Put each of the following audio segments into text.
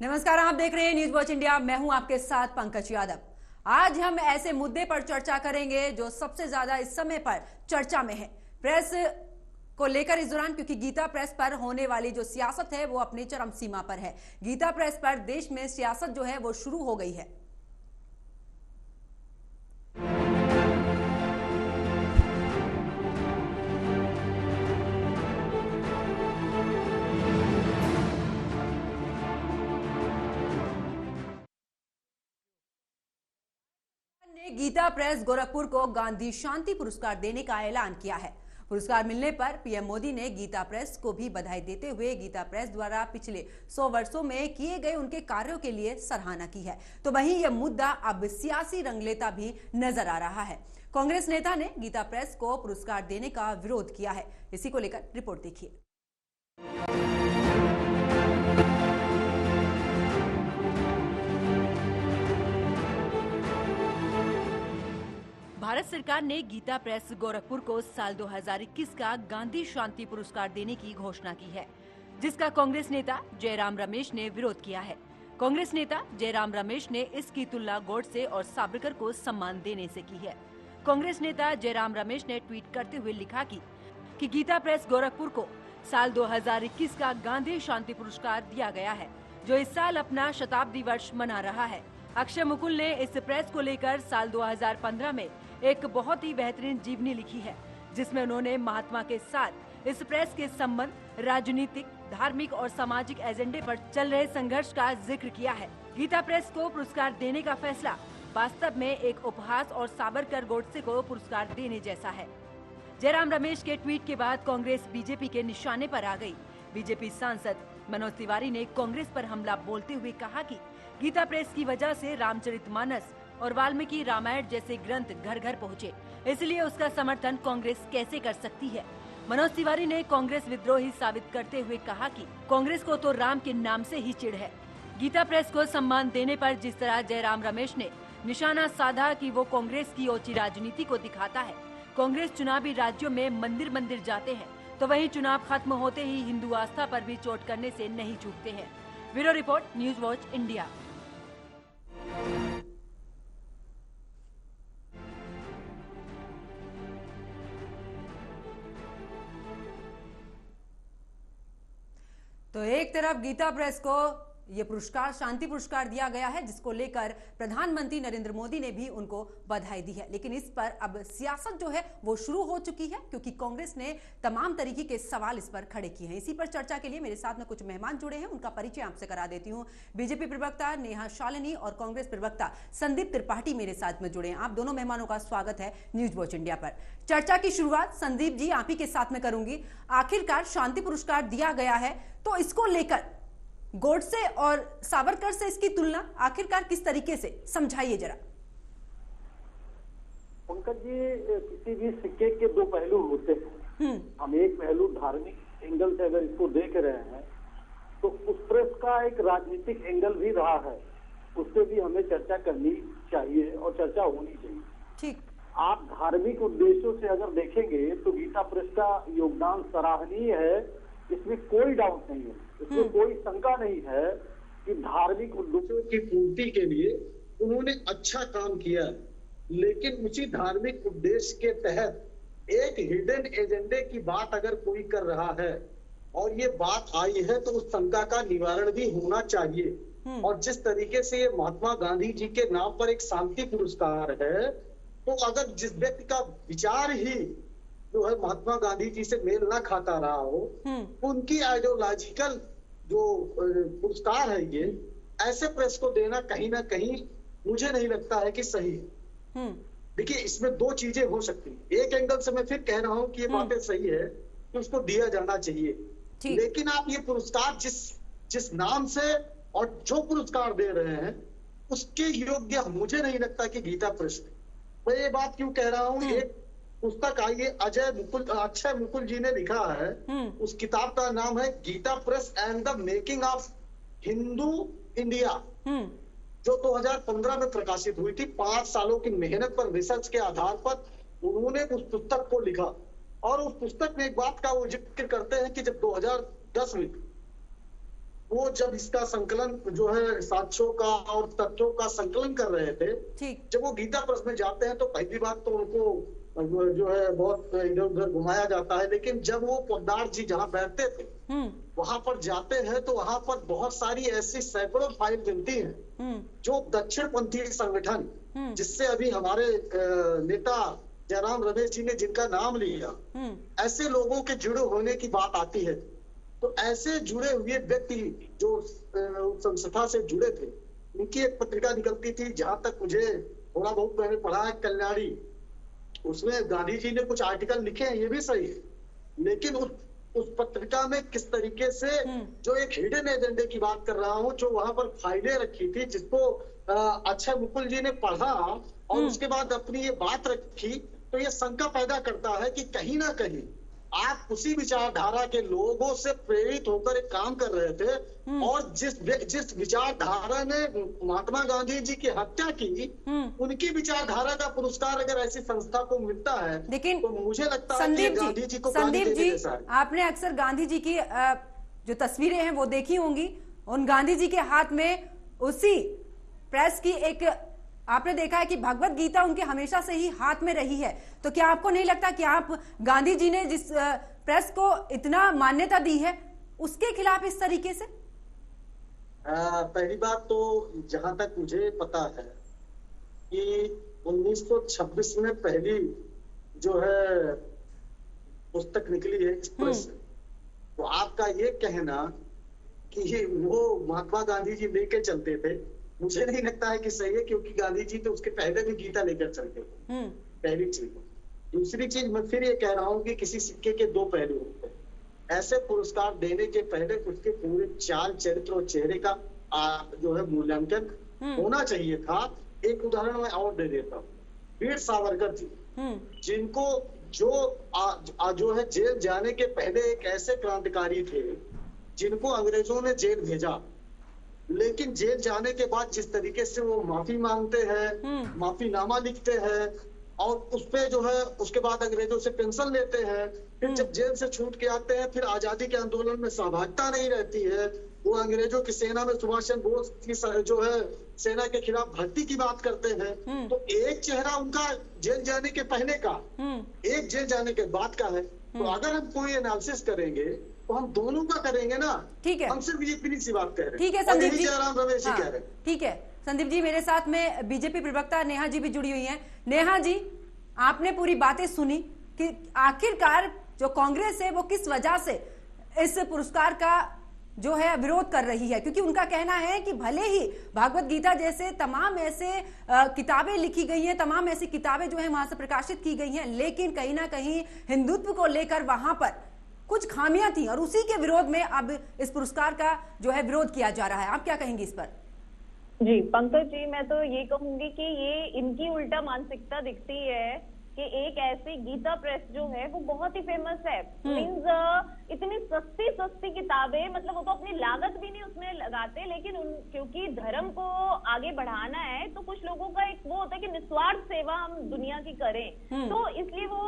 नमस्कार, आप देख रहे हैं न्यूज वॉच इंडिया। मैं हूं आपके साथ पंकज यादव। आज हम ऐसे मुद्दे पर चर्चा करेंगे जो सबसे ज्यादा इस समय पर चर्चा में है, प्रेस को लेकर इस दौरान, क्योंकि गीता प्रेस पर होने वाली जो सियासत है वो अपनी चरम सीमा पर है। गीता प्रेस पर देश में सियासत जो है वो शुरू हो गई है। ने गीता प्रेस गोरखपुर को गांधी शांति पुरस्कार देने का ऐलान किया है। पुरस्कार मिलने पर पीएम मोदी ने गीता प्रेस को भी बधाई देते हुए गीता प्रेस द्वारा पिछले 100 वर्षों में किए गए उनके कार्यों के लिए सराहना की है। तो वहीं यह मुद्दा अब सियासी रंग लेता भी नजर आ रहा है। कांग्रेस नेता ने गीता प्रेस को पुरस्कार देने का विरोध किया है। इसी को लेकर रिपोर्ट देखिए। भारत सरकार ने गीता प्रेस गोरखपुर को साल 2021 का गांधी शांति पुरस्कार देने की घोषणा की है, जिसका कांग्रेस नेता जयराम रमेश ने विरोध किया है। कांग्रेस नेता जयराम रमेश ने इसकी तुलना गोडसे और सावरकर को सम्मान देने से की है। कांग्रेस नेता जयराम रमेश ने ट्वीट करते हुए लिखा कि गीता प्रेस गोरखपुर को साल 2021 का गांधी शांति पुरस्कार दिया गया है, जो इस साल अपना शताब्दी वर्ष मना रहा है। अक्षय मुकुल ने इस प्रेस को लेकर साल 2015 में एक बहुत ही बेहतरीन जीवनी लिखी है, जिसमें उन्होंने महात्मा के साथ इस प्रेस के संबंध, राजनीतिक, धार्मिक और सामाजिक एजेंडे पर चल रहे संघर्ष का जिक्र किया है। गीता प्रेस को पुरस्कार देने का फैसला वास्तव में एक उपहास और सावरकर गोडसे को पुरस्कार देने जैसा है। जयराम रमेश के ट्वीट के बाद कांग्रेस बीजेपी के निशाने पर आ गई। बीजेपी सांसद मनोज तिवारी ने कांग्रेस पर हमला बोलते हुए कहा कि गीता प्रेस की वजह से रामचरितमानस और वाल्मीकि रामायण जैसे ग्रंथ घर घर पहुँचे, इसलिए उसका समर्थन कांग्रेस कैसे कर सकती है। मनोज तिवारी ने कांग्रेस विद्रोही साबित करते हुए कहा कि कांग्रेस को तो राम के नाम से ही चिढ़ है। गीता प्रेस को सम्मान देने पर जिस तरह जयराम रमेश ने निशाना साधा कि वो कांग्रेस की ओछी राजनीति को दिखाता है। कांग्रेस चुनावी राज्यों में मंदिर मंदिर जाते हैं, तो वहीं चुनाव खत्म होते ही हिंदू आस्था पर भी चोट करने से नहीं चूकते हैं। Bureau report, news watch India. तो एक तरफ गीता प्रेस को ये पुरस्कार, शांति पुरस्कार दिया गया है, जिसको लेकर प्रधानमंत्री नरेंद्र मोदी ने भी उनको बधाई दी है। लेकिन इस पर अब सियासत जो है वो शुरू हो चुकी है, क्योंकि कांग्रेस ने तमाम तरीके के सवाल इस पर खड़े किए हैं। इसी पर चर्चा के लिए मेरे साथ में कुछ मेहमान जुड़े हैं, उनका परिचय आपसे करा देती हूँ। बीजेपी प्रवक्ता नेहा शालिनी और कांग्रेस प्रवक्ता संदीप त्रिपाठी मेरे साथ में जुड़े हैं। आप दोनों मेहमानों का स्वागत है न्यूज वॉच इंडिया पर। चर्चा की शुरुआत संदीप जी आप ही के साथ में करूंगी। आखिरकार शांति पुरस्कार दिया गया है, तो इसको लेकर गोडसे और सावरकर से इसकी तुलना आखिरकार किस तरीके से, समझाइए जरा। पंकज जी, किसी भी सिक्के के दो पहलू होते हैं। हम एक पहलू धार्मिक एंगल से अगर इसको देख रहे हैं, तो उस प्रेस का एक राजनीतिक एंगल भी रहा है, उससे भी हमें चर्चा करनी चाहिए और चर्चा होनी चाहिए। ठीक। आप धार्मिक उद्देश्यों से अगर देखेंगे तो गीता प्रेस का योगदान सराहनीय है, इसमें कोई डाउट नहीं है, इसमें कोई शंका नहीं है कि धार्मिक उद्देश्यों की पूर्ति के लिए उन्होंने अच्छा काम किया। लेकिन उसी धार्मिक उद्देश्य के तहत एक हिडन एजेंडे की बात अगर कोई कर रहा है और ये बात आई है, तो उस शंका का निवारण भी होना चाहिए। और जिस तरीके से ये महात्मा गांधी जी के नाम पर एक शांति पुरस्कार है, तो अगर जिस व्यक्ति का विचार ही जो है महात्मा गांधी जी से मेल ना खाता रहा हो, उनकी आइडियोलॉजिकल जो पुरस्कार है, ये ऐसे प्रेस को देना कहीं ना कहीं मुझे नहीं लगता है कि सही है। देखिए, इसमें दो चीजें हो सकती हैं। एक एंगल से मैं फिर कह रहा हूं कि ये बातें सही है, तो उसको दिया जाना चाहिए। लेकिन आप ये पुरस्कार जिस नाम से और जो पुरस्कार दे रहे हैं, उसके योग्य मुझे नहीं लगता कि गीता प्रेस। मैं ये बात क्यों कह रहा हूँ, एक पुस्तक आई है, अक्षय मुकुल जी ने लिखा है, उस किताब का नाम है Gita Press and the making of Hindu India, जो 2015 में प्रकाशित हुई थी। 5 सालों की मेहनत पर, रिसर्च के आधार पर उन्होंने उस पुस्तक को लिखा। और उस पुस्तक में एक बात का वो जिक्र करते हैं कि जब 2010 में वो जब इसका संकलन जो है साक्ष्यों का और तथ्यों का संकलन कर रहे थे, ठीक। जब वो गीता प्रेस में जाते हैं तो पहली बात तो उनको जो है बहुत इधर उधर घुमाया जाता है, लेकिन जब वो पोद्दार जी जहाँ बैठते थे वहां पर जाते हैं तो वहां पर बहुत सारी ऐसी सैकड़ों फाइल मिलती हैं जो दक्षिण पंथी संगठन, जिससे अभी हमारे नेता जयराम रमेश जी ने जिनका नाम लिया, ऐसे लोगों के जुड़े होने की बात आती है। तो ऐसे जुड़े हुए व्यक्ति जो संस्था से जुड़े थे, उनकी एक पत्रिका निकलती थी, जहां तक मुझे थोड़ा बहुत मैंने पढ़ा है, कल्याणी, उसमें गांधी जी ने कुछ आर्टिकल लिखे हैं, ये भी सही है, लेकिन उस पत्रिका में किस तरीके से जो एक हिडन एजेंडे की बात कर रहा हूँ, जो वहां पर फाइलें रखी थी, जिसको अक्षय मुकुल जी ने पढ़ा और उसके बाद अपनी ये बात रखी, तो ये शंका पैदा करता है कि कहीं ना कहीं आप उसी विचारधारा के लोगों से प्रेरित होकर एक काम कर रहे थे, और जिस विचारधारा ने महात्मा गांधी जी की हत्या की, उनकी विचारधारा का पुरस्कार अगर ऐसी संस्था को मिलता है, लेकिन तो मुझे लगता है कि गांधी जी को गाली देने जैसा है। आपने अक्सर गांधी जी की जो तस्वीरें हैं वो देखी होंगी, उन गांधी जी के हाथ में उसी प्रेस की एक, आपने देखा है कि भगवत गीता उनके हमेशा से ही हाथ में रही है। तो क्या आपको नहीं लगता कि आप गांधी जी ने जिस प्रेस को इतना मान्यता दी है उसके खिलाफ इस तरीके से? पहली बात तो जहां तक मुझे पता है कि 1926 में पहली जो है पुस्तक निकली है इस प्रेस से, तो आपका ये कहना कि वो महात्मा गांधी जी लेके चलते थे, मुझे नहीं लगता है कि सही है, क्योंकि गांधी जी तो उसके पहले भी गीता लेकर चलते थे, पहली चीज। दूसरी चीज, मैं फिर ये कह रहा हूँ कि किसी सिक्के के दो पहलू होते हैं। ऐसे पुरस्कार देने के पहले उसके पूरे चाल, चरित्र और चेहरे का जो है मूल्यांकन होना चाहिए था। एक उदाहरण मैं और दे देता हूँ, वीर सावरकर जी, जिनको जो है जेल जाने के पहले एक ऐसे क्रांतिकारी थे जिनको अंग्रेजों ने जेल भेजा, लेकिन जेल जाने के बाद जिस तरीके से वो माफी मांगते हैं, माफीनामा लिखते हैं, और उस पे जो है उसके बाद अंग्रेजों से पेंशन लेते हैं, फिर जब जेल से छूट के आते हैं, फिर आजादी के आंदोलन में सहभागिता नहीं रहती है, वो अंग्रेजों की सेना में सुभाष चंद्र बोस की जो है सेना के खिलाफ भर्ती की बात करते हैं। तो एक चेहरा उनका जेल जाने के पहले का, एक जेल जाने के बाद का है। तो अगर हम कोई एनालिसिस करेंगे तो हम दोनों का करेंगे ना। ठीक है, हम सिर्फ इतनी सी बात कह रहे हैं। ठीक है संदीप जी, जयराम रमेश जी कह रहे हैं। ठीक है संदीप जी, मेरे साथ में बीजेपी प्रवक्ता नेहा जी भी जुड़ी हुई हैं। नेहा जी, आपने पूरी बातें सुनी कि आखिरकार जो कांग्रेस है वो किस वजह से इस पुरस्कार का जो है विरोध कर रही है, क्योंकि उनका कहना है कि भले ही भागवत गीता जैसे तमाम ऐसे किताबें लिखी गई हैं, तमाम ऐसी किताबें जो है वहां से प्रकाशित की गई हैं, लेकिन कहीं ना कहीं हिंदुत्व को लेकर वहां पर कुछ खामियां थी, और उसी के विरोध में अब इस पुरस्कार का जो है विरोध किया जा रहा है। आप क्या कहेंगी इस पर? जी पंकज जी, मैं तो ये कहूंगी कि ये इनकी उल्टा मानसिकता दिखती है कि एक ऐसी गीता प्रेस जो है वो बहुत ही फेमस है, मीन्स इतनी सस्ती सस्ती किताबें, मतलब वो तो अपनी लागत भी नहीं उसमें लगाते, लेकिन क्योंकि धर्म को आगे बढ़ाना है तो कुछ लोगों का एक वो होता है कि निस्वार्थ सेवा हम दुनिया की करें, तो इसलिए वो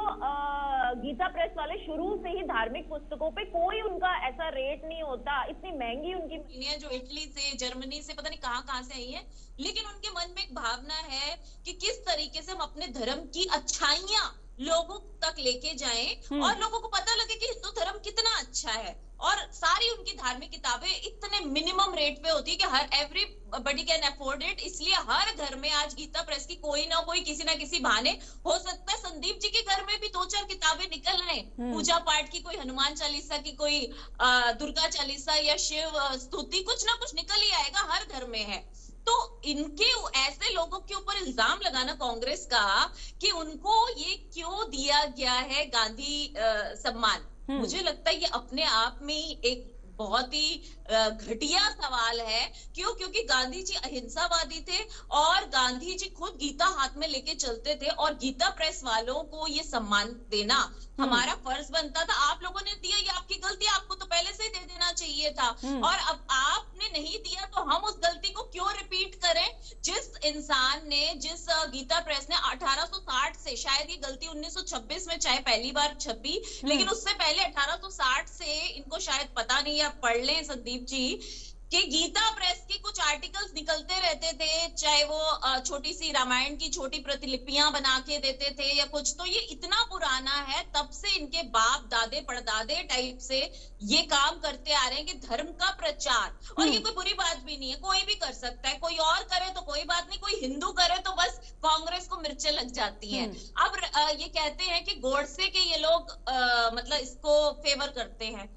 गीता प्रेस वाले शुरू से ही धार्मिक पुस्तकों पे कोई उनका ऐसा रेट नहीं होता, इतनी महंगी उनकी जो इटली से, जर्मनी से, पता नहीं कहाँ से आई है, लेकिन उनके मन में एक भावना है कि किस तरीके से हम अपने धर्म की अच्छाइयां लोगों तक लेके जाएं और लोगों को पता लगे कि हिंदू धर्म कितना अच्छा है। और सारी उनकी धार्मिक किताबें इतने मिनिमम रेट पे होती है कि हर एवरीबॉडी कैन अफोर्ड इट, इसलिए हर घर में आज गीता प्रेस की कोई ना कोई किसी ना किसी बहाने हो सकता है। संदीप जी के घर में भी 2-4 किताबें निकल रहे हैं, पूजा पाठ की, कोई हनुमान चालीसा की, कोई दुर्गा चालीसा या शिव स्तुति, कुछ ना कुछ निकल ही आएगा, हर घर में है। तो इनके ऐसे लोगों के ऊपर इल्जाम लगाना कांग्रेस का कि उनको ये क्यों दिया गया है गांधी सम्मान, मुझे लगता है ये अपने आप में ही एक बहुत ही घटिया सवाल है। क्यों? क्योंकि गांधी जी अहिंसावादी थे और गांधी जी खुद गीता हाथ में लेके चलते थे, और गीता प्रेस वालों को ये सम्मान देना हमारा फर्ज बनता था। आप लोगों ने दिया, ये आपकी गलती, आपको तो पहले से ही दे देना चाहिए था, और अब आपने नहीं दिया तो हम उस गलती को क्यों रिपीट करें। जिस इंसान ने, जिस गीता प्रेस ने 1860 से, शायद ये गलती 1926 में चाहे पहली बार छपी, लेकिन उससे पहले 1860 से इनको शायद पता नहीं, आप पढ़ लें संदीप जी, कि गीता प्रेस के कुछ आर्टिकल्स निकलते रहते थे, चाहे वो छोटी सी रामायण की छोटी प्रतिलिपियां बना के देते थे या कुछ। तो ये इतना पुराना है, तब से इनके बाप दादे परदादे टाइप से ये काम करते आ रहे हैं कि धर्म का प्रचार। और ये कोई बुरी बात भी नहीं है, कोई भी कर सकता है, कोई और करे तो कोई बात नहीं, कोई हिंदू करे तो बस कांग्रेस को मिर्चें लग जाती हैं। अब ये कहते हैं कि गोडसे के ये लोग मतलब इसको फेवर करते हैं।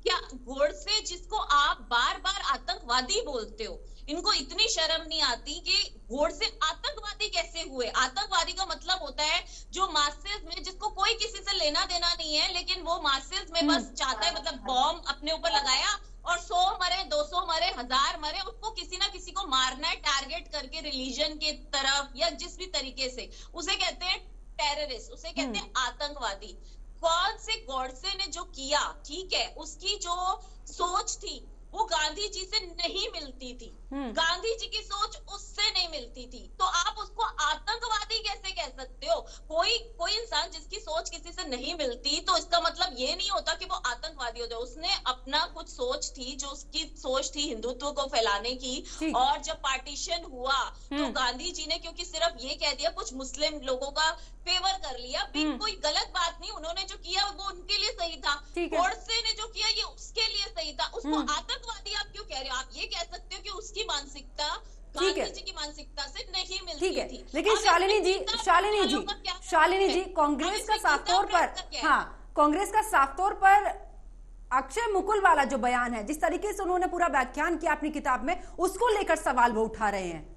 क्या गोडसे, जिसको आप बार बार आतंकवादी बोलते हो, इनको इतनी शर्म नहीं आती कि गोडसे आतंकवादी कैसे हुए? आतंकवादी का मतलब होता है जो मासेस में, जिसको कोई किसी से लेना देना नहीं है, लेकिन वो मासेस में बस चाहता है, मतलब बॉम्ब अपने ऊपर लगाया और 100 मरे, 200 मरे, 1000 मरे, उसको किसी ना किसी को मारना है टारगेट करके, रिलीजन के तरफ या जिस भी तरीके से, उसे कहते हैं टेररिस्ट, उसे कहते हैं आतंकवादी। कौन से गोडसे ने जो किया, ठीक है, उसकी जो सोच थी वो गांधी जी से नहीं मिलती थी, गांधी जी की सोच उससे नहीं मिलती थी, तो आप उसको आतंकवादी कैसे कह सकते हो? कोई इंसान जिसकी सोच किसी से नहीं मिलती, तो इसका मतलब ये नहीं होता कि वो आतंकवादी हो जाए। उसने अपना कुछ सोच थी, जो उसकी सोच थी हिंदुत्व को फैलाने की, और जब पार्टीशन हुआ तो गांधी जी ने क्योंकि सिर्फ ये कह दिया, कुछ मुस्लिम लोगों का फेवर कर लिया, भी कोई गलत बात नहीं, उन्होंने जो किया वो उनके लिए सही था, गोडसे ने जो किया ये उसके लिए सही था। उसको आतंकवादी आप क्यों कह रहे हो? आप ये कह सकते हो कि उसकी मानसिकता गांधी जी की मानसिकता से नहीं मिलती थी। लेकिन शालिनी जी कांग्रेस का साफ तौर पर, हाँ, कांग्रेस का साफ तौर पर अक्षय मुकुल वाला जो बयान है, जिस तरीके से उन्होंने पूरा व्याख्यान किया अपनी किताब में, उसको लेकर सवाल वो उठा रहे हैं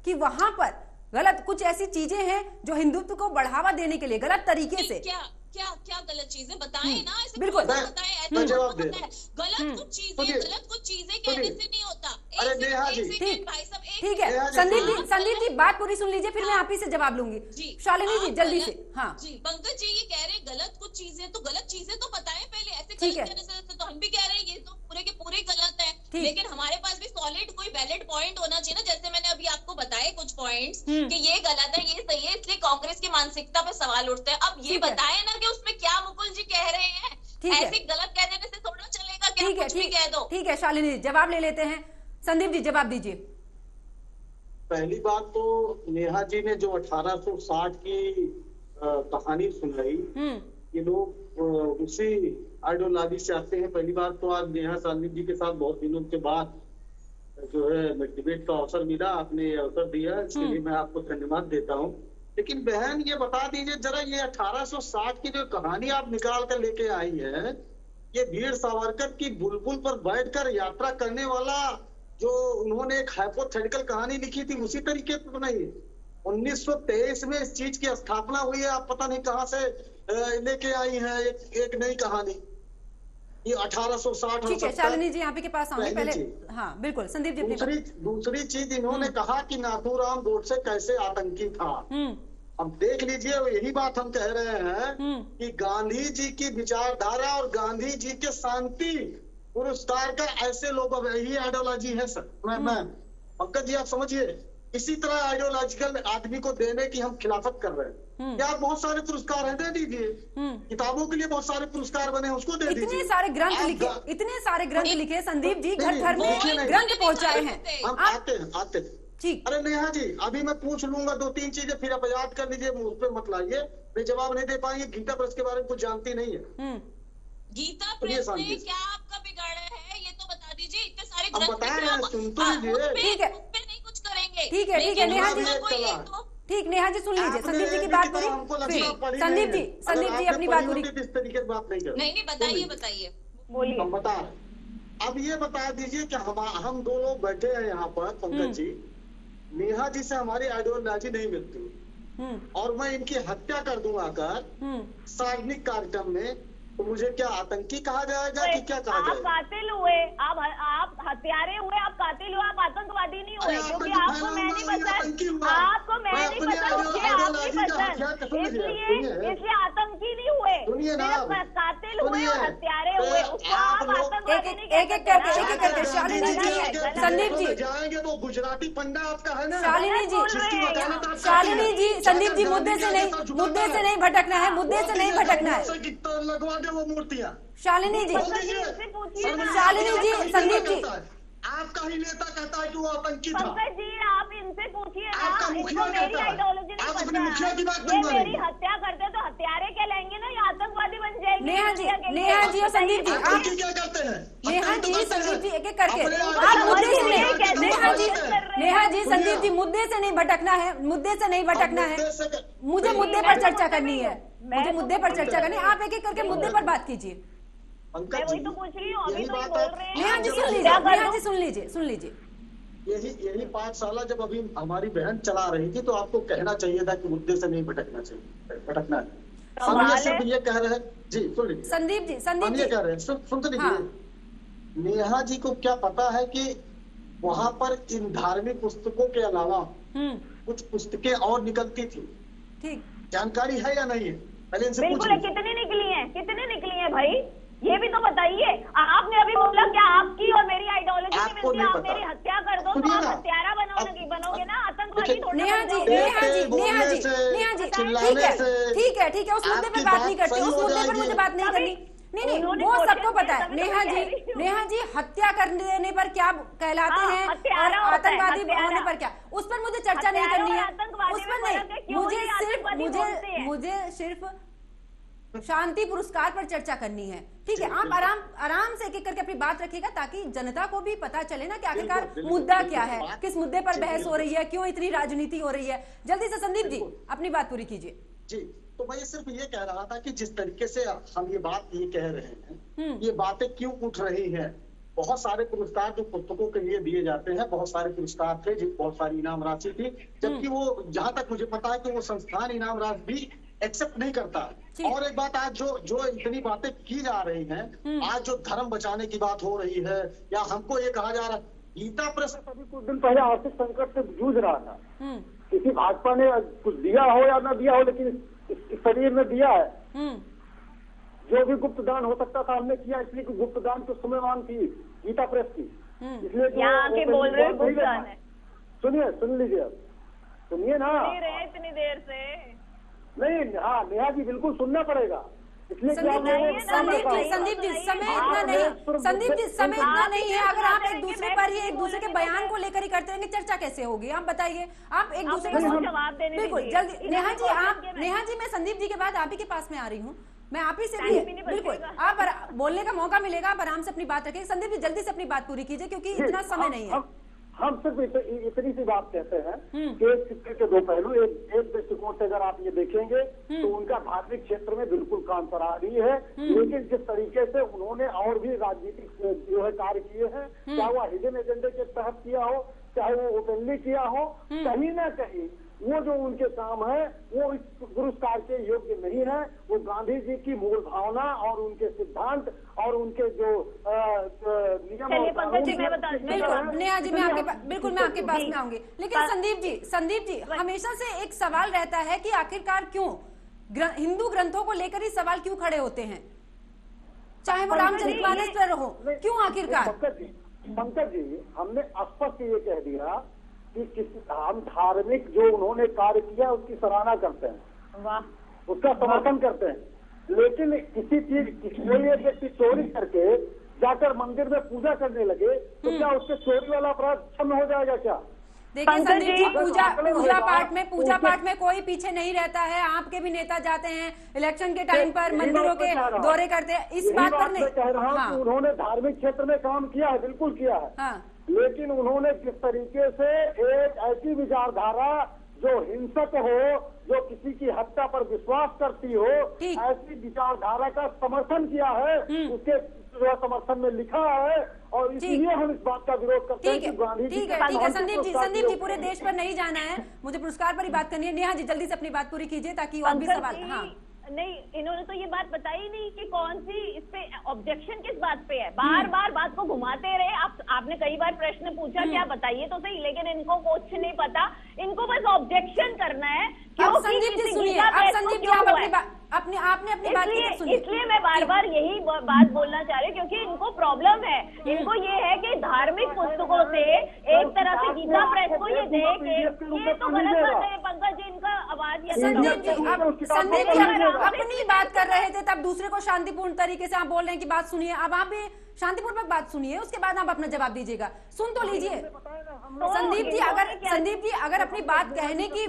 कि वहां पर गलत कुछ ऐसी चीजें हैं जो हिंदुत्व को बढ़ावा देने के लिए गलत तरीके से। क्या गलत चीजें बताएं ना, ऐसे बिल्कुल बताएं, गलत कुछ चीजें कहने से नहीं होता। अरे नेहा जी, ठीक है संदीप जी बात पूरी सुन लीजिए, फिर मैं आप ही से जवाब लूंगी। शालिनी जी जल्दी से। हाँ जी, पंकज जी ये कह रहे हैं गलत कुछ चीजें, तो गलत चीजें तो बताएं पहले। ऐसे गलत कहने से तो हम भी कह रहे हैं ये तो पूरे के पूरे गलत है, लेकिन हमारे पास भी सॉलिड कोई वैलिड पॉइंट होना चाहिए ना। जैसे मैंने अभी आपको बताए कुछ पॉइंट्स कि ये गलत है, ये सही है, इसलिए कांग्रेस की मानसिकता पे सवाल उठते हैं। अब ये बताए ना कि उसमें क्या मुकुल जी कह रहे हैं, ऐसे गलत कह देने से थोड़ा चलेगा क्या? कुछ भी कह दो। ठीक है शालिनी जी जवाब ले लेते हैं, संदीप जी जवाब दीजिए। पहली बात तो नेहा जी ने जो 1860 की कहानी सुनाई, ये लोग उसी आइडियोलॉजी से आते हैं। पहली बात तो आज नेहा शालिनी जी के साथ बहुत दिनों के बाद जो है डिबेट का अवसर मिला, आपने अवसर दिया, इसके लिए मैं आपको धन्यवाद देता हूँ। लेकिन बहन ये बता दीजिए जरा, ये 1860 की जो कहानी आप निकाल कर लेके आई है, ये वीर सावरकर की बुलबुल पर बैठकर यात्रा करने वाला जो उन्होंने एक हाइपोथेटिकल कहानी लिखी थी, उसी तरीके से बनाई है। 1923 में इस चीज की स्थापना हुई है, आप पता नहीं कहां से लेके आई है एक नई कहानी। ये 1860। ठीक है शालिनी जी आप ही के पास आऊंगी पहले। हाँ बिल्कुल संदीप जी। दूसरी चीज इन्होंने कहा कि नाथूराम गोडसे कैसे आतंकी था। अब देख लीजिए, यही बात हम कह रहे हैं कि गांधी जी की विचारधारा और गांधी जी के शांति पुरस्कार का ऐसे लोग, अब यही आइडियोलॉजी है सर। मैं पंकज जी आप समझिए, इसी तरह आइडियोलॉजिकल आदमी को देने की हम खिलाफत कर रहे हैं। यार बहुत सारे पुरस्कार हैं, दे दीजिए। किताबों के लिए बहुत सारे पुरस्कार बने हैं, उसको दे दीजिए। इतने सारे ग्रंथ लिखे संदीप जी, घर घर में ग्रंथ पहुंचाए हैं। हम आते ठीक। अरे नेहा जी अभी मैं पूछ लूंगा 2-3 चीजें, फिर आप याद कर लीजिए, मुझ पे मत लाइए, मैं जवाब नहीं दे पाएंगे। गीता प्रेस के बारे में कुछ जानती नहीं है। गीता प्रेस ने क्या आपका बिगाड़ा है ये तो बता दीजिए। इतने सारे ग्रंथ बताए, सुन तो लीजिए। ठीक है, नहीं कुछ करेंगे। ठीक है नेहा जी, ठीक नेहा जी सुन लीजिए, संदीप जी की बात पूरी। संदीप जी अपनी बात पूरी। इस तरीके से बात नहीं कर। नहीं बताइए बोलिए। हम बता रहे, अब ये बता दीजिए कि हम दो लोग बैठे हैं यहाँ पर, पंकज जी, नेहा जी से हमारी आइडियोलॉजी नहीं मिलती और मैं इनकी हत्या कर दूंगा अगर सार्वजनिक कार्यक्रम में, तो मुझे क्या आतंकी कहा जाएगा कि क्या कहा जाएगा? आप कातिल हुए, आप हत्यारे हुए, आप कातिल हुए, आप आतंकवादी नहीं हुए, क्योंकि आपको मैं नहीं पसंद, आपको मैं नहीं पसंद, इसलिए आतंकी नहीं हुए, कातिल हुए और हत्यारे हुए, उसको आप आतंकवादी नहीं कह सकते। शालिनी जी, संदीप जी जाएंगे तो गुजराती पंडा आपका है ना, शालिनी जी, जिसकी वकालत आप शालिनी जी, संदीप जी मुद्दे से नहीं भटकना है, मुद्दे से नहीं भटकना है। लगवा दे वो मूर्तियां। शालिनी जी, शालिनी जी, संदीप जी, आपका ही नेता कहता है कि वो आतंकी था। पंकज जी आप इनसे पूछिए ना, आपका इनको मुखिया मेरी कहता है। आइडियोलॉजी नहीं आप अपने पता। मुखिया की बात ये क्यों मेरी मानेंगे? हत्या करते तो हत्यारे कहलाएंगे ना, या आतंकवादी बन जाएंगे। नेहा जी और संदीप जी, आप आतंकी क्या करते हैं? नेहा जी, संदीप जी, एक एक करके अपने आप मुद्दे से नहीं, कैसे नेहा जी, संदीप जी, मुद्दे से नहीं भटकना है, मुद्दे से नहीं भटकना है। मुझे मुद्दे पर चर्चा करनी है, मुझे मुद्दे पर चर्चा करनी है। आप एक एक करके मुद्दे पर बात कीजिए। मैं वही तो पूछ रही हूँ, अभी यही तो ये बात बोल है। रहे हैं। नेहा जी सुन लीजिए, नेहा जी सुन लीजिए। यही पाठशाला जब अभी हमारी बहन चला रही थी तो आपको कहना चाहिए था कि मुद्दे से नहीं भटकना चाहिए, भटकना है। हम ये सिर्फ ये कह रहे हैं जी, सुन लीजिए संदीप जी, हम ये कह रहे हैं, सुनते लीजिए। नेहा जी को क्या पता है कि वहां पर इन धार्मिक पुस्तकों के अलावा कुछ पुस्तकें और निकलती थी, ठीक, जानकारी है या नहीं है? पहले इनसे बिल्कुल पूछिए। कितनी निकली है भाई, ये भी तो बताइए। आपने अभी बोला क्या आपकी और मेरी आइडियोलॉजी नहीं आपको मिलती, नहीं आप पता। मेरी हत्या कर दो तो सुनिए आप ना, हत्यारा बनोगे ना, आतंकवादी देखिए, थोड़ी ना नेहा बन जी, जाओगे। नेहा जी, बोलने से, चिल्लाने से, ठीक है, उस मुद्दे पे आपकी बात बात नहीं करते, सही उस हो मुद्दे पर जाएगी। मुझे बात नहीं करनी। नहीं, उन्होंने वो कोशिश सबको की, पता है। तभी तो मैं कह रही हूँ। नेहा जी हत्या कर देने पर क्या कहलाते हाँ, हैं और हत्यारा होता है, आतंकवादी हत्यारा। होने पर क्या, उस पर मुझे चर्चा नहीं हत्यारों करनी और है, आतंकवादी उस पर में फर्क है, नहीं। क्यों मुझे ये आतंकवादी बोलते हैं? मुझे सिर्फ शांति पुरस्कार पर चर्चा करनी है, ठीक है? आप आराम से एक एक करके अपनी बात रखिएगा ताकि जनता को भी पता चले ना कि आखिरकार मुद्दा क्या है, किस मुद्दे पर बहस हो रही है, क्यों इतनी राजनीति हो रही है। जल्दी से संदीप जी अपनी बात पूरी कीजिए। जी, तो मैं ये सिर्फ ये कह रहा था कि जिस तरीके से हम ये बात ये कह रहे हैं, ये बातें क्यों उठ रही हैं। बहुत सारे पुरस्कार जो पुस्तकों के लिए दिए जाते हैं, बहुत सारे पुरस्कार थे, बहुत सारी इनाम राशि थी, जबकि वो, जहां तक मुझे पता है कि वो संस्थान इनाम राशि भी एक्सेप्ट नहीं करता। और एक बात, आज जो इतनी बातें की जा रही हैं, आज जो धर्म बचाने की बात हो रही है, या हमको ये कहा जा रहा है, गीता प्रेस अभी कुछ दिन पहले आर्थिक संकट से जूझ रहा था, किसी भाजपा ने कुछ दिया हो या ना दिया हो, लेकिन इस शरीर में दिया है। जो भी गुप्त दान हो सकता था हमने किया, इसलिए कि गुप्त दान की समय मांग थी गीता प्रेस की, इसलिए तो यहाँ आके बोल रहे हैं गुप्त दान है। सुन लीजिए, अब सुनिए ना। नहीं रहे इतनी देर से। नहीं, हाँ नेहा जी बिल्कुल सुनना पड़ेगा, इसलिए कि आप लोगों ने संदीप जी समय इतना नहीं, संदीप जी समय इतना नहीं है। अगर आप एक दूसरे पर ही एक दूसरे के बयान को लेकर ही करते रहेंगे, चर्चा कैसे होगी? आप बताइए, आप एक दूसरे को जवाब देने बिल्कुल जल्दी। नेहा जी मैं संदीप जी के बाद आप ही के पास में आ रही हूँ, मैं आप ही से भी बिल्कुल आप बोलने का मौका मिलेगा, आप आराम से अपनी बात रखिए। संदीप जी जल्दी से अपनी बात पूरी कीजिए क्योंकि इतना समय नहीं है। हम सिर्फ इतनी सी बात कहते हैं कि एक सिक्के के दो पहलू, एक दृष्टिकोण से अगर आप ये देखेंगे तो उनका धार्मिक क्षेत्र में बिल्कुल काम सराहनीय है, लेकिन जिस तरीके से उन्होंने और भी राजनीतिक जो है कार्य किए हैं, चाहे वो हिडन एजेंडे के तहत किया हो, चाहे वो ओपनली किया हो, कहीं ना कहीं वो जो उनके काम है वो इस पुरस्कार के योग्य नहीं है। वो गांधी जी की मूल भावना और उनके सिद्धांत और उनके जो नियम, बिल्कुल नेहा जी मैं आपके पास में आऊंगी। लेकिन संदीप जी हमेशा से एक सवाल रहता है कि आखिरकार क्यों हिंदू ग्रंथों को लेकर ही सवाल क्यों खड़े होते हैं, चाहे वो रामचरितमानस पर हो, क्यों आखिरकार? पंकज जी हमने स्पष्ट ये कह दिया कि हम धार्मिक जो उन्होंने कार्य किया उसकी सराहना करते हैं, उसका समर्थन करते हैं, लेकिन किसी चीज कोई एक व्यक्ति चोरी करके जाकर मंदिर में पूजा करने लगे तो क्या उसके चोरी वाला अपराध क्षमा हो जाएगा क्या? देखिए संदीप जी पूजा पाठ में कोई पीछे नहीं रहता है। आपके भी नेता जाते हैं इलेक्शन के टाइम पर मंदिरों के दौरे करते हैं, इस बात पर नहीं कह रहा हूँ कि उन्होंने धार्मिक क्षेत्र में काम किया है, बिल्कुल किया है, लेकिन उन्होंने जिस तरीके से एक ऐसी विचारधारा जो हिंसक हो, जो किसी की हत्या पर विश्वास करती हो, ऐसी विचारधारा का समर्थन किया है, उसके समर्थन में लिखा है और इसलिए हम इस बात का विरोध करते हैं कि गांधी जी। ठीक है संदीप जी पूरे देश पर नहीं जाना है, मुझे पुरस्कार पर ही बात करनी है। नेहा जी जल्दी से अपनी बात पूरी कीजिए ताकि और भी सवाल। नहीं, इन्होंने तो ये बात बताई नहीं कि कौन सी इस पे ऑब्जेक्शन किस बात पे है। बार बार बात को घुमाते रहे। आपने कई बार प्रश्न पूछा क्या बताइए तो सही, लेकिन इनको कुछ नहीं पता, इनको बस ऑब्जेक्शन करना है। अब संदीप जी सुनिए, अब संदीप जी आप आपने अपनी बात सुनिए। इसलिए मैं बार बार यही बात बोलना चाह रही हूँ, क्योंकि इनको प्रॉब्लम है, इनको ये है कि धार्मिक पुस्तकों से एक तरह से गीता प्रेस को ये दे के, ये तो गलत बात है पंकज जी, इनका आवाज संदीप जी अपनी बात कर रहे थे तब दूसरे को शांतिपूर्ण तरीके से आप बोल रहे हैं कि बात सुनिए, अब आप भी शांतिपूर्वक बात सुनिए, उसके बाद आप अपना जवाब दीजिएगा। सुन तो लीजिए संदीप जी अगर अपनी बात कहने की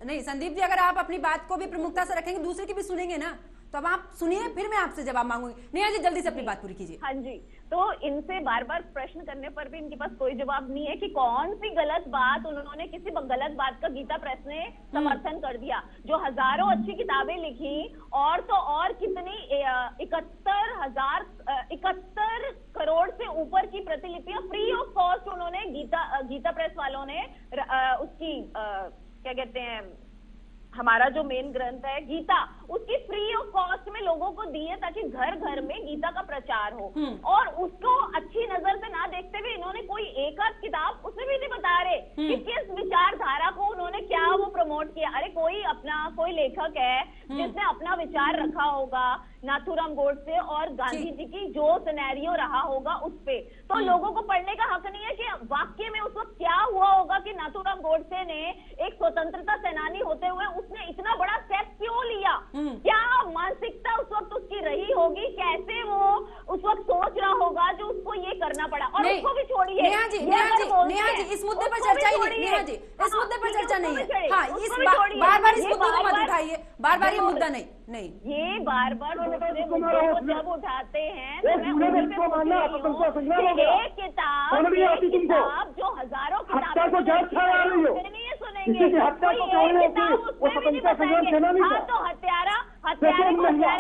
नहीं, संदीप जी अगर आप अपनी बात को भी प्रमुखता से रखेंगे, दूसरे की भी सुनेंगे ना, तो अब आप सुनिए, फिर मैं आपसे जवाब मांगूंगी। नेहा जी जल्दी से अपनी बात पूरी कीजिए। हाँ जी, तो इनसे बार बार प्रश्न करने पर भी इनके पास कोई जवाब नहीं है कि कौन सी गलत बात उन्होंने, किसी गलत बात का गीता प्रेस ने समर्थन कर दिया। जो हजारों अच्छी किताबें लिखी और तो और कितनी 71 करोड़ से ऊपर की प्रतिलिपियां फ्री ऑफ कॉस्ट उन्होंने गीता प्रेस वालों ने उसकी क्या कहते हैं, हमारा जो मेन ग्रंथ है गीता, उसकी फ्री ऑफ कॉस्ट में लोगों को दी है ताकि घर घर में गीता का प्रचार हो। और उसको अच्छी नजर से ना देखते हुए इन्होंने कोई एक आध किताब उसमें भी नहीं बता रहे कि किस विचारधारा को उन्होंने क्या वो प्रमोट किया। अरे कोई लेखक है जिसने अपना विचार रखा होगा नाथूराम गोडसे और गांधी जी की जो सिनेरियो रहा होगा उस पे, तो लोगों को पढ़ने का हक नहीं है कि वाक्य में उस वक्त क्या हुआ होगा कि नाथूराम गोडसे ने एक स्वतंत्रता सेनानी होते हुए उसने इतना बड़ा स्टेप क्यों लिया, क्या मानसिकता उस वक्त उसकी रही होगी, कैसे वो उस वक्त सोच रहा होगा जो उसको ये करना पड़ा। और उसको भी छोड़िए नेहा जी इस मुद्दे पर चर्चा ही नहीं, नेहा जी इस मुद्दे पर चर्चा नहीं है। हाँ, बार बार इस मुद्दे को मत उठाइए, बार बार ये मुद्दा नहीं, ये बार बार दूसरे मुद्दों को जब उठाते हैं तो मैं उन्हीं पे एक किताब जो हजारों किताबें नहीं सुनेंगे, तो हत्यारा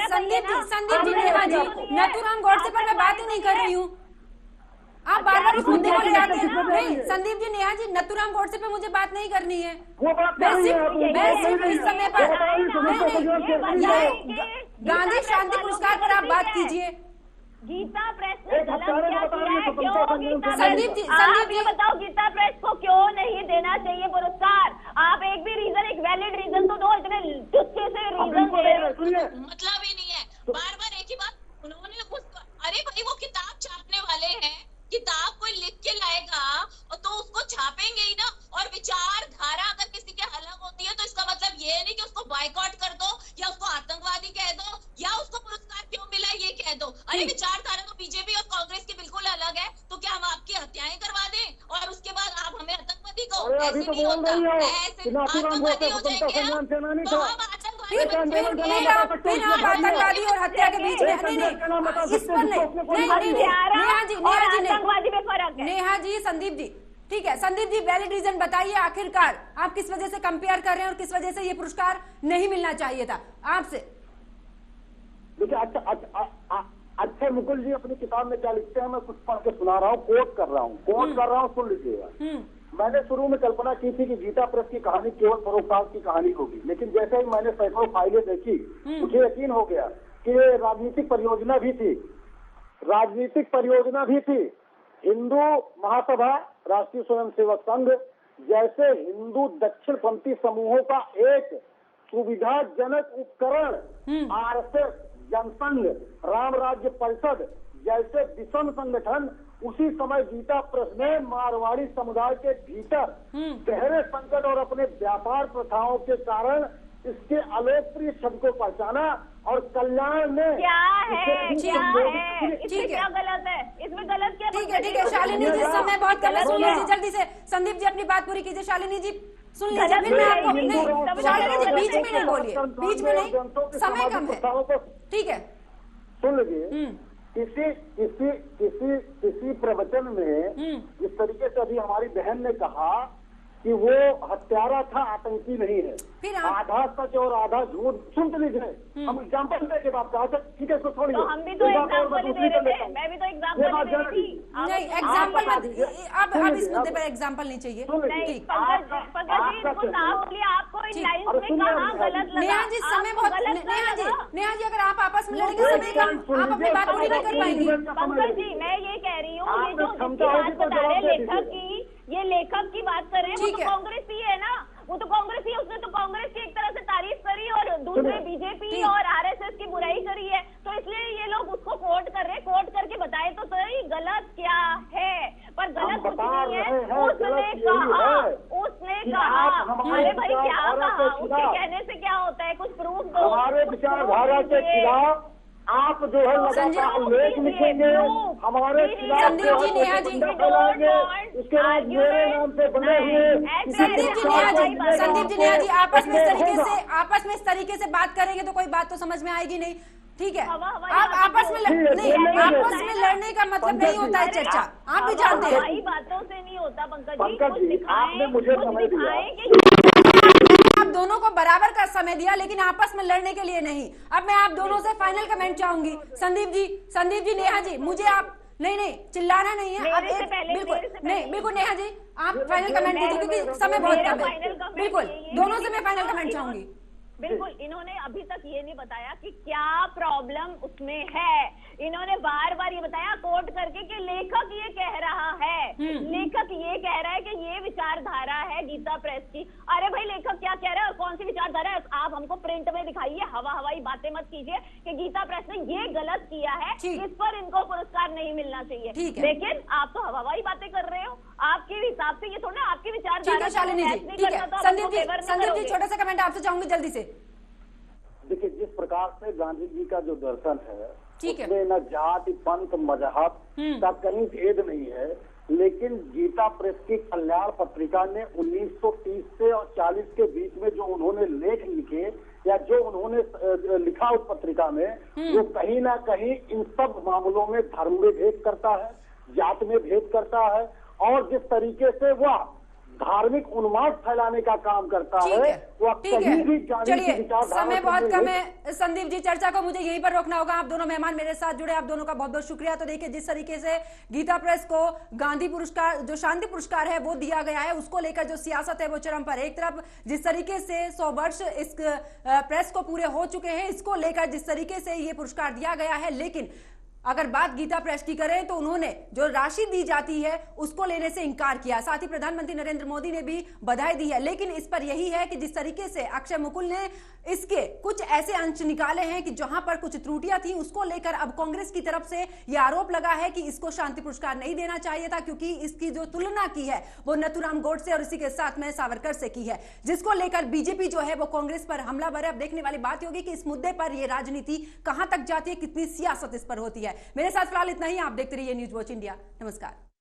संदीप जी नेहा जी नाथूराम गोडसे पर मैं बात ही नहीं कर रही हूँ, आप बार बार इस मुद्दे को ले जाते हैं। नहीं संदीप जी, नेहा जी नाथूराम गोडसे पे मुझे बात नहीं करनी है, मैं सिर्फ इस समय पर गांधी शांति पुरस्कार पर आप बात कीजिए। गीता प्रेस ने गलत क्या किया है, क्यों संदीप जी बताओ गीता प्रेस को क्यों नहीं देना चाहिए पुरस्कार? आप एक भी रीजन, एक वैलिड रीजन तो दो, इतने तुच्छे से रीजन मतलब ही नहीं है, बार बार एक ही बात उन्होंने अरे भाई वो किताब छापने वाले हैं, किताब कोई लिख के लाएगा और तो उसको छापेंगे ही ना। और विचारधारा अगर किसी के अलग होती है तो इसका मतलब ये नहीं कि उसको बायकॉट कर दो या उसको आतंकवादी कह दो या उसको पुरस्कार क्यों मिला ये कह दो। अरे विचारधारा तो बीजेपी और कांग्रेस की बिल्कुल अलग है, तो क्या हम आपकी हत्याएं करवा दें और उसके बाद आप हमें आतंकवादी कहो? ऐसे नहीं होता, ऐसे आतंकवादी हो जाएंगे तो हम आतंकवादी और हत्या के बीच में नेहा जी संदीप जी ठीक है, संदीप जी वैलिड रीजन बताइए, आखिरकार आप किस वजह से कंपेयर कर रहे हैं और किस वजह से ये पुरस्कार नहीं मिलना चाहिए था आपसे? देखिए अच्छा मुकुल जी अपनी किताब में क्या लिखते हैं, मैं कुछ पढ़ के सुना रहा हूँ, कोट कर रहा हूँ, सुन लीजिएगा। मैंने शुरू में कल्पना की थी कि गीता प्रेस की कहानी केवल फरोख्ताब की कहानी होगी, लेकिन जैसे ही मैंने सैकड़ों फाइलें देखी मुझे यकीन हो गया कि राजनीतिक परियोजना भी थी। हिंदू महासभा, राष्ट्रीय स्वयंसेवक संघ जैसे हिंदू दक्षिणपंथी समूहों का एक सुविधाजनक उपकरण, आरएसएस, जनसंघ, राम राज्य परिषद जैसे विषम संगठन उसी समय गीता प्रेस ने मारवाड़ी समुदाय के भीतर गहरे संकट और अपने व्यापार प्रथाओं के कारण इसके अलोकप्रिय शब्द को पहचाना और कल्याण में क्या है इसमें क्या गलत है, इसमें गलत क्या? ठीक है शालिनी जी, समय बहुत कम है, सुन लीजिए जल्दी से। संदीप जी अपनी बात पूरी कीजिए, शालिनी जी सुन लीजिए, फिर मैं आपको नहीं, शालिनी जी बीच में नहीं बोलिए, बीच में नहीं, समय कम है, ठीक है सुन लीजिए। किसी प्रवचन में जिस तरीके से अभी हमारी बहन ने कहा कि वो हत्यारा था, आतंकी नहीं है। फिर आधा सच और आधा झूठ सुन तो लीजिए, हम एग्जाम्पल देंगे बात का। अच्छा ठीक है, इसको छोड़िए। तो हम भी तो एग्जाम्पल ही दे रहे थे, मैं भी तो एग्जाम्पल ही दे रही थी। नहीं एग्जाम्पल अब इस मुद्दे पर एग्जाम्पल नहीं चाहिए। नहीं पंकज जी, इनको नाम लिए आपको इन लाइन में कहाँ गलत लगा? नेहा जी समय बहुत, नेहा जी अगर आप आपस में लड़ेंगे समय का आप अपनी बात पूरी नहीं कर पाएंगी। पंकज जी मैं ये कह रही हूँ, ये जो जिसकी बात बता रहे लेखक की, ये लेखक की बात कर रहे हैं, वो तो कांग्रेस ही है ना, वो तो कांग्रेस ही, उसने तो कांग्रेस की एक तरह से तारीफ करी और दूसरे बीजेपी और आरएसएस की बुराई करी है, तो इसलिए ये लोग उसको कोट कर रहे हैं। कोट करके बताए तो सही गलत क्या है, पर गलत कुछ नहीं है। उसने कहा अरे भाई क्या कहा, उसके कहने से क्या होता है, कुछ प्रूफ दो। हमारे विचारधारा के खिलाफ आप जो है लगातार लेख लिखेंगे, हमारे खिलाफ संदीप जी, नेहा जी, उसके बाद मेरे नाम से बने हुए संदीप जी, नेहा जी आपस में इस तरीके से बात करेंगे तो कोई बात तो समझ में आएगी नहीं। ठीक है, आप आपस में लड़ने का मतलब नहीं होता है चर्चा, आप भी जानते हैं। बातों से नहीं होता पंकज जी, आपने मुझे समय दिया, आप दोनों को बराबर का समय दिया, लेकिन आपस में लड़ने के लिए नहीं। अब मैं आप दोनों से फाइनल कमेंट चाहूंगी। संदीप जी, नेहा जी, मुझे आप नहीं चिल्लाना नहीं है। अब बिल्कुल नेहा जी आप फाइनल कमेंट दीजिए क्योंकि समय बहुत कम है। बिल्कुल दोनों से मैं फाइनल कमेंट चाहूंगी। बिल्कुल, इन्होंने अभी तक ये नहीं बताया कि क्या प्रॉब्लम उसमें है। इन्होंने बार बार ये बताया कोट करके कि लेखक ये कह रहा है, लेखक ये कह रहा है कि ये विचारधारा है गीता प्रेस की। अरे भाई लेखक क्या कह रहा है, कौन सी विचारधारा है, आप हमको प्रिंट में दिखाइए, हवाई बातें मत कीजिए कि गीता प्रेस ने ये गलत किया है, इस पर इनको पुरस्कार नहीं मिलना चाहिए। लेकिन आप तो हवाई बातें कर रहे हो, आपके हिसाब से ये थोड़ा आपकी विचारधारा। संदीप जी छोटा सा कमेंट आपसे चाहूंगी जल्दी से। देखिए, जिस प्रकार से गांधी जी का जो दर्शन है, ठीक है, उसमें न जाति पंथ मजहब का कहीं भेद नहीं है, लेकिन गीता प्रेस की कल्याण पत्रिका ने 1930 से और 40 के बीच में जो उन्होंने लेख लिखे या जो उन्होंने लिखा उस पत्रिका में, वो कहीं ना कहीं इन सब मामलों में धर्म में भेद करता है, जात में भेद करता है, और जिस तरीके से वह धार्मिक उन्माद फैलाने का काम करता है, वो कहीं भी चलिए समय बहुत कम है। संदीप जी चर्चा को मुझे यहीं पर रोकना होगा। आप दोनों मेहमान मेरे साथ जुड़े, आप दोनों का बहुत बहुत शुक्रिया। तो देखिए जिस तरीके से गीता प्रेस को गांधी पुरस्कार, जो शांति पुरस्कार है वो दिया गया है, उसको लेकर जो सियासत है वो चरम पर। एक तरफ जिस तरीके से 100 वर्ष इस प्रेस को पूरे हो चुके हैं, इसको लेकर जिस तरीके से ये पुरस्कार दिया गया है, लेकिन अगर बात गीता प्रेस की करें तो उन्होंने जो राशि दी जाती है उसको लेने से इनकार किया। साथ ही प्रधानमंत्री नरेंद्र मोदी ने भी बधाई दी है, लेकिन इस पर यही है कि जिस तरीके से अक्षय मुकुल ने इसके कुछ ऐसे अंश निकाले हैं कि जहां पर कुछ त्रुटियां थी, उसको लेकर अब कांग्रेस की तरफ से यह आरोप लगा है कि इसको शांति पुरस्कार नहीं देना चाहिए था, क्योंकि इसकी जो तुलना की है वो नथुराम गोडसे और इसी के साथ में सावरकर से की है, जिसको लेकर बीजेपी जो है वो कांग्रेस पर हमलावर है। अब देखने वाली बात होगी कि इस मुद्दे पर यह राजनीति कहां तक जाती है, कितनी सियासत इस पर होती है। मेरे साथ फिलहाल इतना ही। आप देखते रहिए न्यूज वॉच इंडिया। नमस्कार।